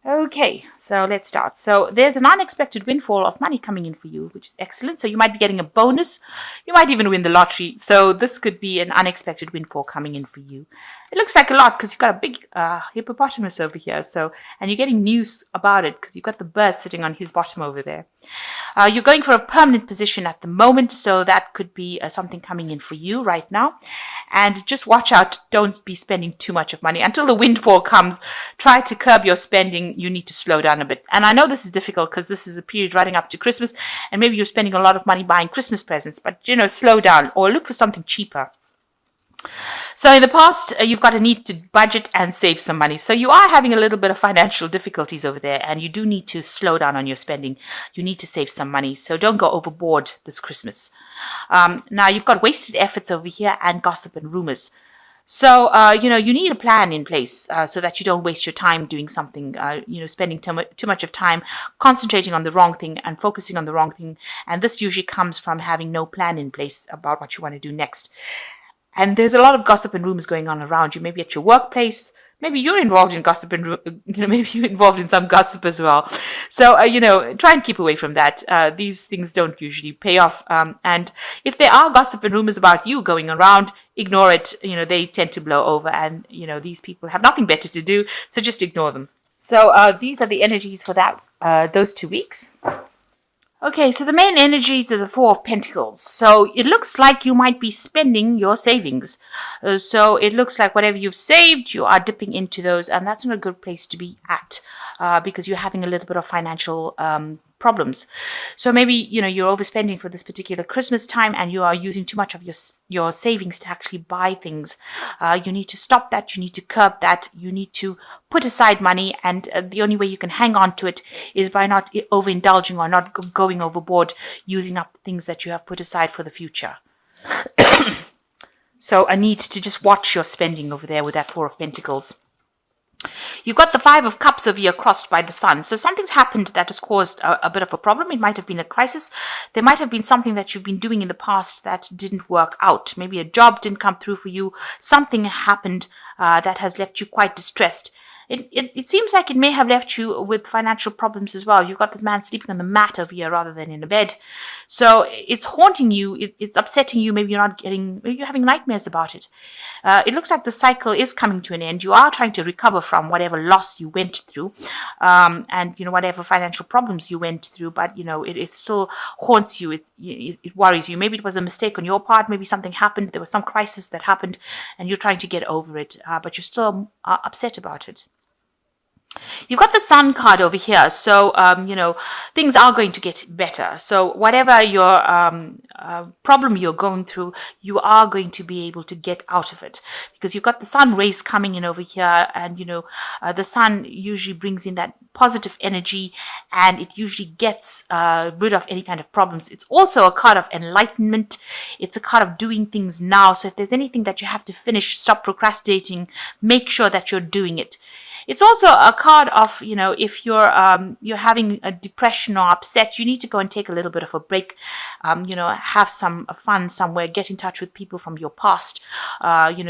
Okay, so let's start. So there's an unexpected windfall of money coming in for you, which is excellent. So you might be getting a bonus. You might even win the lottery. So this could be an unexpected windfall coming in for you. It looks like a lot because you've got a big hippopotamus over here. So, and you're getting news about it because you've got the bird sitting on his bottom over there. You're going for a permanent position at the moment, so that could be something coming in for you right now. And just watch out, don't be spending too much of money. Until the windfall comes, try to curb your spending. You need to slow down a bit. And I know this is difficult because this is a period running up to Christmas, and maybe you're spending a lot of money buying Christmas presents, but slow down or look for something cheaper. So in the past, you've got a need to budget and save some money. So you are having a little bit of financial difficulties over there, and you do need to slow down on your spending. You need to save some money. So don't go overboard this Christmas. Now you've got wasted efforts over here and gossip and rumors. So, you need a plan in place so that you don't waste your time doing something, spending too much of time concentrating on the wrong thing and focusing on the wrong thing. And this usually comes from having no plan in place about what you want to do next. And there's a lot of gossip and rumors going on around you, maybe at your workplace. Maybe you're involved in gossip and, maybe you're involved in some gossip as well. So, try and keep away from that. These things don't usually pay off. And if there are gossip and rumors about you going around, ignore it. They tend to blow over and, these people have nothing better to do. So just ignore them. So these are the energies for those 2 weeks. Okay, so the main energies are the Four of Pentacles. So it looks like you might be spending your savings. So it looks like whatever you've saved, you are dipping into those, and that's not a good place to be at because you're having a little bit of financial problems. So maybe, you're overspending for this particular Christmas time and you are using too much of your savings to actually buy things. You need to stop that. You need to curb that. You need to put aside money, and the only way you can hang on to it is by not overindulging or not going overboard, using up things that you have put aside for the future. So a need to just watch your spending over there with that Four of Pentacles. You've got the Five of Cups over here crossed by the Sun. So something's happened that has caused a bit of a problem. It might have been a crisis. There might have been something that you've been doing in the past that didn't work out. Maybe a job didn't come through for you. Something happened that has left you quite distressed. It seems like it may have left you with financial problems as well. You've got this man sleeping on the mat over here rather than in a bed. So it's haunting you. It's upsetting you. Maybe you're having nightmares about it. It looks like the cycle is coming to an end. You are trying to recover from whatever loss you went through, and whatever financial problems you went through. But it still haunts you. It worries you. Maybe it was a mistake on your part. Maybe something happened. There was some crisis that happened, and you're trying to get over it. But you're still upset about it. You've got the Sun card over here, so things are going to get better. So whatever your problem you're going through, you are going to be able to get out of it, because you've got the Sun rays coming in over here, and the Sun usually brings in that positive energy, and it usually gets rid of any kind of problems. It's also a card of enlightenment. It's a card of doing things now. So if there's anything that you have to finish, stop procrastinating, make sure that you're doing it. It's also a card of, if you're having a depression or upset, you need to go and take a little bit of a break, have some fun somewhere, get in touch with people from your past,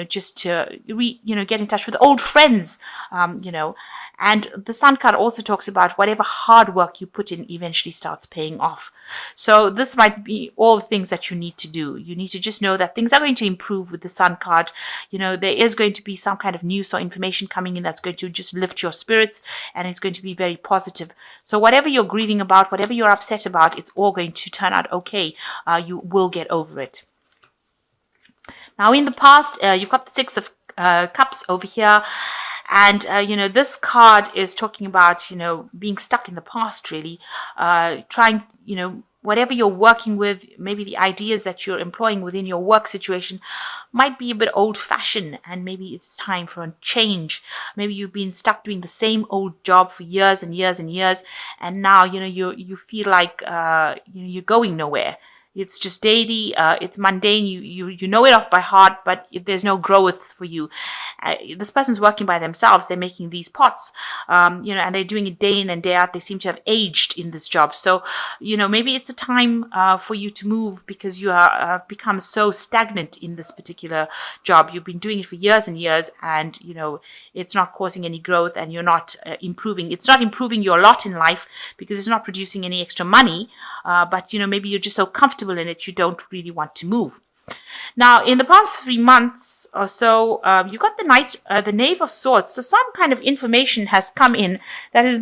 just to, get in touch with old friends, And the Sun card also talks about whatever hard work you put in eventually starts paying off. So this might be all the things that you need to do. You need to just know that things are going to improve with the Sun card. There is going to be some kind of news or information coming in that's going to just lift your spirits, and it's going to be very positive. So whatever you're grieving about, whatever you're upset about, it's all going to turn out okay. You will get over it. Now, in the past, you've got the Six of Cups over here. And, this card is talking about, being stuck in the past, really, trying, whatever you're working with, maybe the ideas that you're employing within your work situation might be a bit old-fashioned, and maybe it's time for a change. Maybe you've been stuck doing the same old job for years and years and years, and now, you feel like, you're going nowhere. It's just daily. It's mundane. You know it off by heart, but there's no growth for you. This person's working by themselves. They're making these pots, and they're doing it day in and day out. They seem to have aged in this job. So, maybe it's a time for you to move because you have become so stagnant in this particular job. You've been doing it for years and years, and it's not causing any growth, and you're not improving. It's not improving your lot in life because it's not producing any extra money. But maybe you're just so comfortable in it, you don't really want to move. Now, in the past 3 months or so, you got the Knave of Swords. So some kind of information has come in that has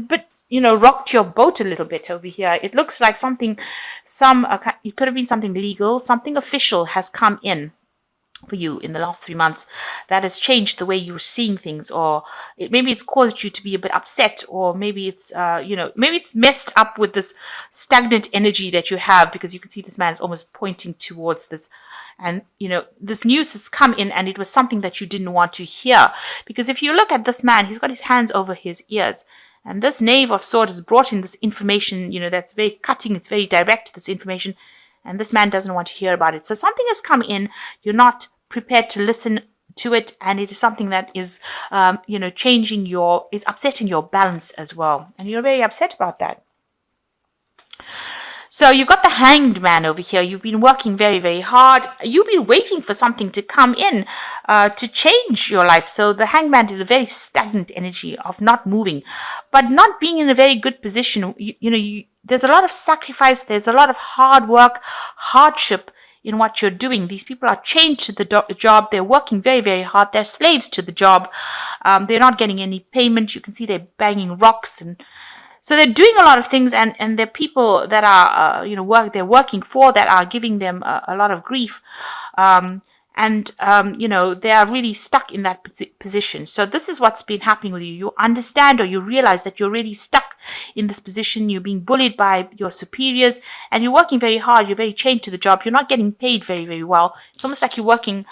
rocked your boat a little bit over here. It looks like it could have been something legal, something official has come in for you in the last 3 months that has changed the way you're seeing things, or maybe it's caused you to be a bit upset, or maybe it's maybe it's messed up with this stagnant energy that you have, because you can see this man is almost pointing towards this, and this news has come in, and it was something that you didn't want to hear, because if you look at this man, he's got his hands over his ears. And this Knave of Swords has brought in this information, that's very cutting, it's very direct, this information, and this man doesn't want to hear about it. So something has come in, you're not prepared to listen to it, and it is something that is, it's upsetting your balance as well, and you're very upset about that. So you've got the Hanged Man over here. You've been working very, very hard. You've been waiting for something to come in to change your life. So the Hanged Man is a very stagnant energy of not moving, but not being in a very good position. There's a lot of sacrifice. There's a lot of hard work, hardship in what you're doing. These people are chained to the job. They're working very, very hard. They're slaves to the job. They're not getting any payment. You can see they're banging rocks, and so they're doing a lot of things, and they're people that are, they're working for, that are giving them a lot of grief. They are really stuck in that position. So this is what's been happening with you. You understand, or you realize that you're really stuck in this position. You're being bullied by your superiors, and you're working very hard. You're very chained to the job. You're not getting paid very, very well. It's almost like you're working,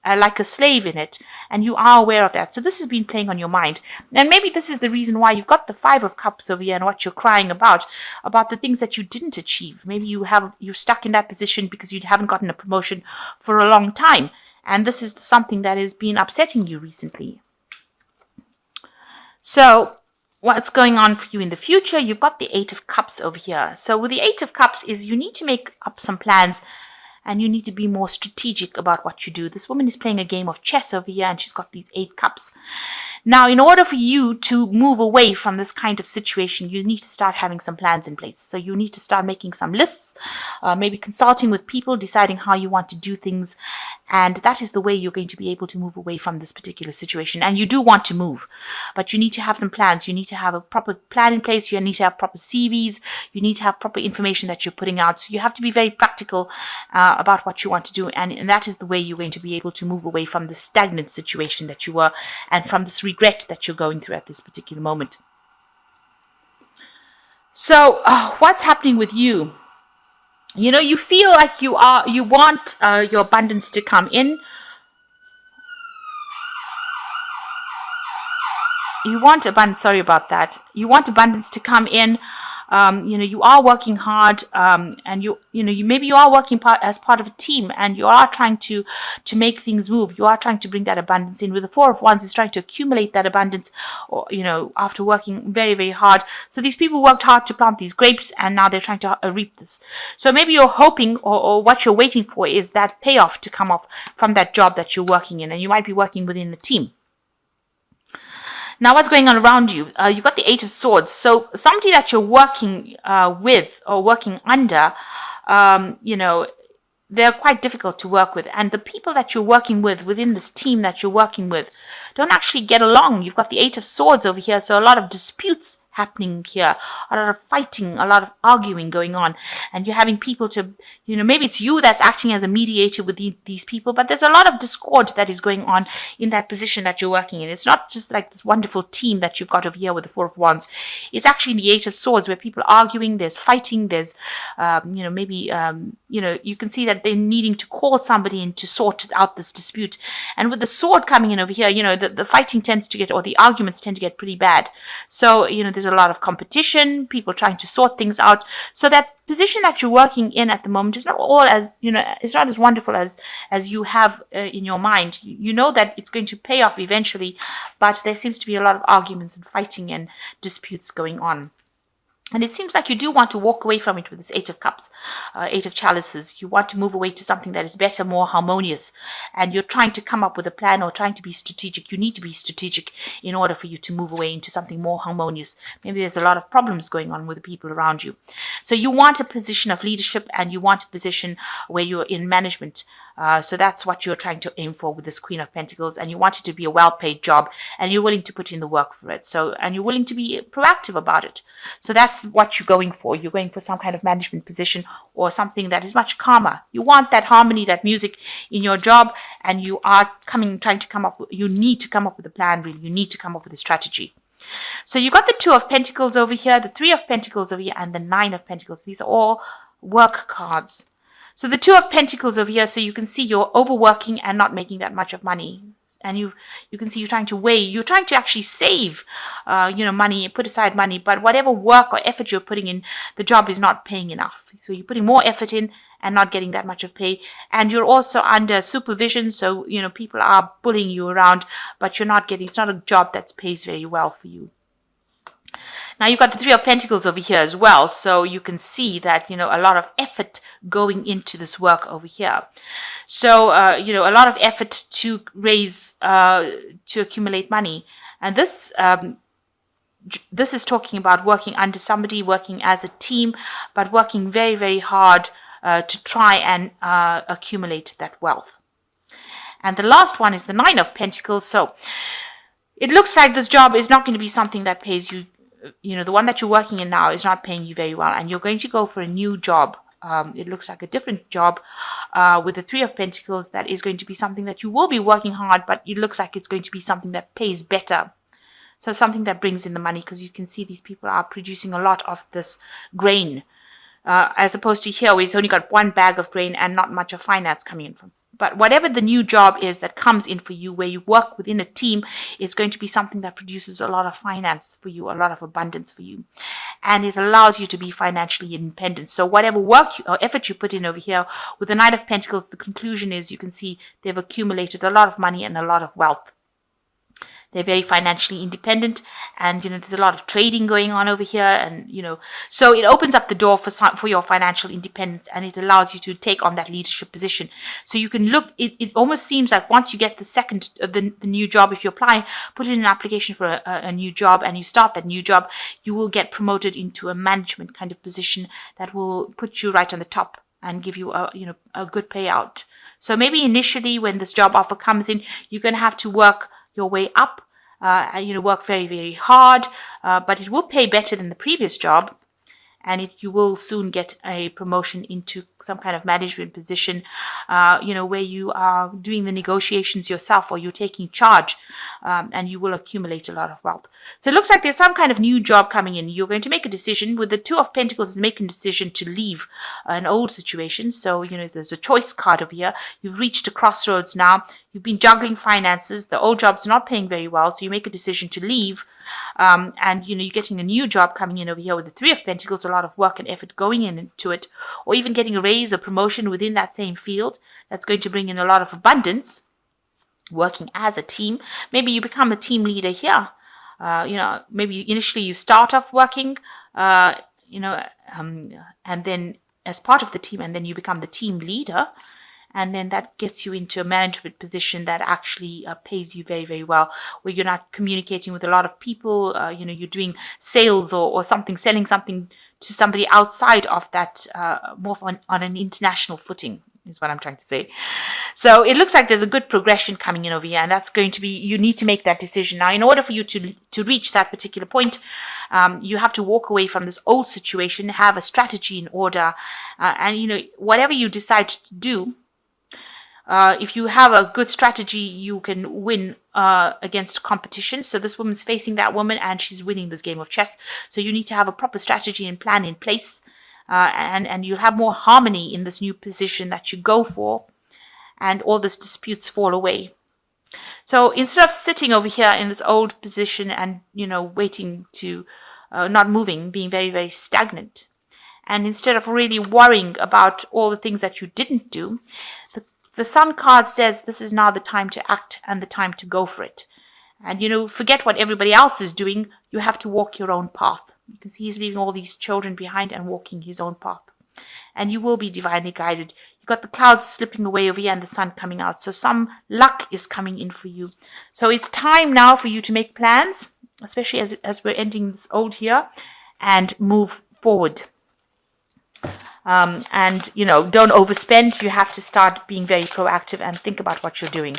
like a slave in it, and you are aware of that. So this has been playing on your mind, and maybe this is the reason why you've got the Five of Cups over here, and what you're crying about the things that you didn't achieve. Maybe you're stuck in that position because you haven't gotten a promotion for a long time, and this is something that has been upsetting you recently. So what's going on for you in the future? You've got the Eight of Cups over here. So with the Eight of Cups is you need to make up some plans, and you need to be more strategic about what you do. This woman is playing a game of chess over here, and she's got these 8 cups. Now, in order for you to move away from this kind of situation, you need to start having some plans in place. So you need to start making some lists, maybe consulting with people, deciding how you want to do things. And that is the way you're going to be able to move away from this particular situation. And you do want to move, but you need to have some plans. You need to have a proper plan in place. You need to have proper CVs. You need to have proper information that you're putting out. So you have to be very practical about what you want to do. And that is the way you're going to be able to move away from the stagnant situation that you were, and from this regret that you're going through at this particular moment. So what's happening with you? You feel like you want your abundance to come in. You want abundance, sorry about that. You want abundance to come in. You are working hard, and maybe you are working as part of a team, and you are trying to make things move. You are trying to bring that abundance in. With the Four of Wands, is trying to accumulate that abundance, or after working very, very hard. So these people worked hard to plant these grapes, and now they're trying to reap this. So maybe you're hoping, or what you're waiting for, is that payoff to come off from that job that you're working in, and you might be working within the team. Now, what's going on around you? You've got the Eight of Swords. So somebody that you're working with or working under, they're quite difficult to work with. And the people that you're working with within this team that you're working with don't actually get along. You've got the Eight of Swords over here. So a lot of disputes happening here, a lot of fighting, a lot of arguing going on, and you're having people to, maybe it's you that's acting as a mediator with these people, but there's a lot of discord that is going on in that position that you're working in. It's not just like this wonderful team that you've got over here with the Four of Wands. It's actually the Eight of Swords, where people are arguing, there's fighting, there's, you can see that they're needing to call somebody in to sort out this dispute. And with the sword coming in over here, the fighting tends to get, or the arguments tend to get pretty bad. So, there's a a lot of competition, people trying to sort things out. So that position that you're working in at the moment is not all as, it's not as wonderful as you have in your mind. You know that it's going to pay off eventually, but there seems to be a lot of arguments and fighting and disputes going on. And it seems like you do want to walk away from it with this Eight of Cups, Eight of Chalices. You want to move away to something that is better, more harmonious. And you're trying to come up with a plan or trying to be strategic. You need to be strategic in order for you to move away into something more harmonious. Maybe there's a lot of problems going on with the people around you. So you want a position of leadership and you want a position where you're in management. So that's what you're trying to aim for with this Queen of Pentacles, and you want it to be a well-paid job, and you're willing to put in the work for it. So, and you're willing to be proactive about it. So that's what you're going for. You're going for some kind of management position or something that is much calmer. You want that harmony, that music in your job, and you are trying to come up. You need to come up with a plan. Really, you need to come up with a strategy. So you got the Two of Pentacles over here, the Three of Pentacles over here, and the Nine of Pentacles. These are all work cards. So the Two of Pentacles over here, so you can see you're overworking and not making that much of money. And you can see you're trying to actually save, money, put aside money. But whatever work or effort you're putting in, the job is not paying enough. So you're putting more effort in and not getting that much of pay. And you're also under supervision. So, people are bullying you around, but it's not a job that pays very well for you. Now you've got the Three of Pentacles over here as well. So you can see that, a lot of effort going into this work over here. So, a lot of effort to raise, to accumulate money. And this is talking about working under somebody, working as a team, but working very, very hard to try and accumulate that wealth. And the last one is the Nine of Pentacles. So it looks like this job is not going to be something that pays you. The one that you're working in now is not paying you very well, and you're going to go for a new job. It looks like a different job with the Three of Pentacles that is going to be something that you will be working hard, but it looks like it's going to be something that pays better. So something that brings in the money, because you can see these people are producing a lot of this grain, as opposed to here where it's only got one bag of grain and not much of finance coming in from. But whatever the new job is that comes in for you, where you work within a team, it's going to be something that produces a lot of finance for you, a lot of abundance for you. And it allows you to be financially independent. So whatever work or effort you put in over here, with the Knight of Pentacles, the conclusion is you can see they've accumulated a lot of money and a lot of wealth. They're very financially independent, and there's a lot of trading going on over here, and so it opens up the door for your financial independence, and it allows you to take on that leadership position. So you can look. It almost seems like once you get the new job, if you apply, put in an application for a new job, and you start that new job, you will get promoted into a management kind of position that will put you right on the top and give you a good payout. So maybe initially when this job offer comes in, you're going to have to work your way up, work very, very hard, but it will pay better than the previous job, and you will soon get a promotion into some kind of management position, where you are doing the negotiations yourself, or you're taking charge, and you will accumulate a lot of wealth. So it looks like there's some kind of new job coming in. You're going to make a decision. With the Two of Pentacles, is making a decision to leave an old situation. So, there's a choice card over here. You've reached a crossroads now. You've been juggling finances. The old job's not paying very well, so you make a decision to leave. And you're getting a new job coming in over here with the Three of Pentacles, a lot of work and effort going into it, or even getting a raise or promotion within that same field. That's going to bring in a lot of abundance. Working as a team. Maybe you become a team leader here. Maybe initially you start off working, and then as part of the team, and then you become the team leader. And then that gets you into a management position that actually pays you very, very well, where you're not communicating with a lot of people. You're doing sales or something, selling something to somebody outside of that, more on an international footing, is what I'm trying to say. So it looks like there's a good progression coming in over here, and that's going to be, you need to make that decision. Now, in order for you to reach that particular point, you have to walk away from this old situation, have a strategy in order, and, whatever you decide to do, if you have a good strategy, you can win against competition. So this woman's facing that woman, and she's winning this game of chess. So you need to have a proper strategy and plan in place, and you'll have more harmony in this new position that you go for, and all these disputes fall away. So instead of sitting over here in this old position and waiting to not moving, being very, very stagnant. And instead of really worrying about all the things that you didn't do, the Sun card says this is now the time to act and the time to go for it. And, forget what everybody else is doing. You have to walk your own path. You can see he's leaving all these children behind and walking his own path. And you will be divinely guided. You've got the clouds slipping away over here and the sun coming out. So some luck is coming in for you. So it's time now for you to make plans, especially as we're ending this old year, and move forward. Don't overspend. You have to start being very proactive and think about what you're doing.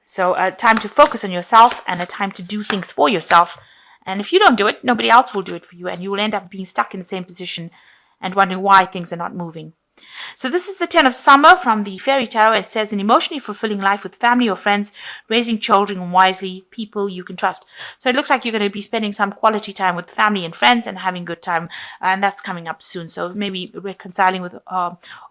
So time to focus on yourself and a time to do things for yourself. And if you don't do it, nobody else will do it for you. And you will end up being stuck in the same position and wondering why things are not moving. So this is the 10 of Summer from the Fairy Tarot. It says an emotionally fulfilling life with family or friends, raising children wisely, people you can trust. So it looks like you're going to be spending some quality time with family and friends and having good time. And that's coming up soon. So maybe reconciling with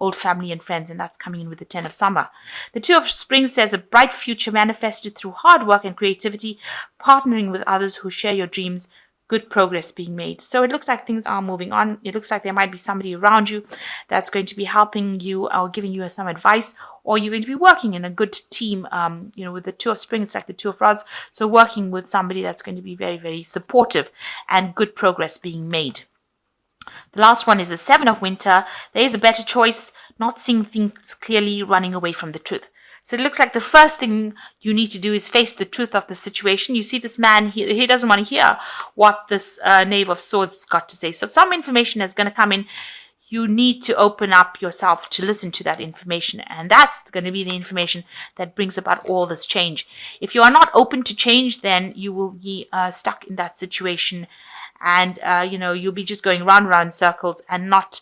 old family and friends. And that's coming in with the 10 of Summer. The 2 of Spring says a bright future manifested through hard work and creativity, partnering with others who share your dreams, good progress being made. So it looks like things are moving on. It looks like there might be somebody around you that's going to be helping you or giving you some advice, or you're going to be working in a good team. With the 2 of Spring, it's like the 2 of Rods. So working with somebody that's going to be very, very supportive and good progress being made. The last one is the 7 of Winter. There is a better choice, not seeing things clearly, running away from the truth. So it looks like the first thing you need to do is face the truth of the situation. You see this man, he doesn't want to hear what this Knave of Swords has got to say. So some information is going to come in. You need to open up yourself to listen to that information. And that's going to be the information that brings about all this change. If you are not open to change, then you will be stuck in that situation. And, you'll be just going round and round in circles and not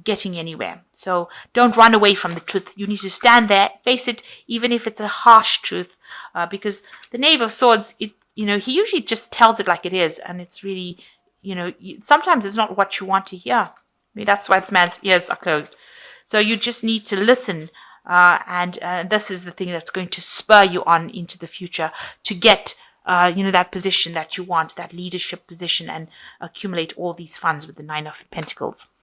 getting anywhere. So don't run away from the truth. You need to stand there, face it, even if it's a harsh truth, because the Knave of Swords, he usually just tells it like it is, and it's really, sometimes it's not what you want to hear. Maybe that's why this man's ears are closed. So you just need to listen, and this is the thing that's going to spur you on into the future to get that position that you want, that leadership position, and accumulate all these funds with the 9 of Pentacles.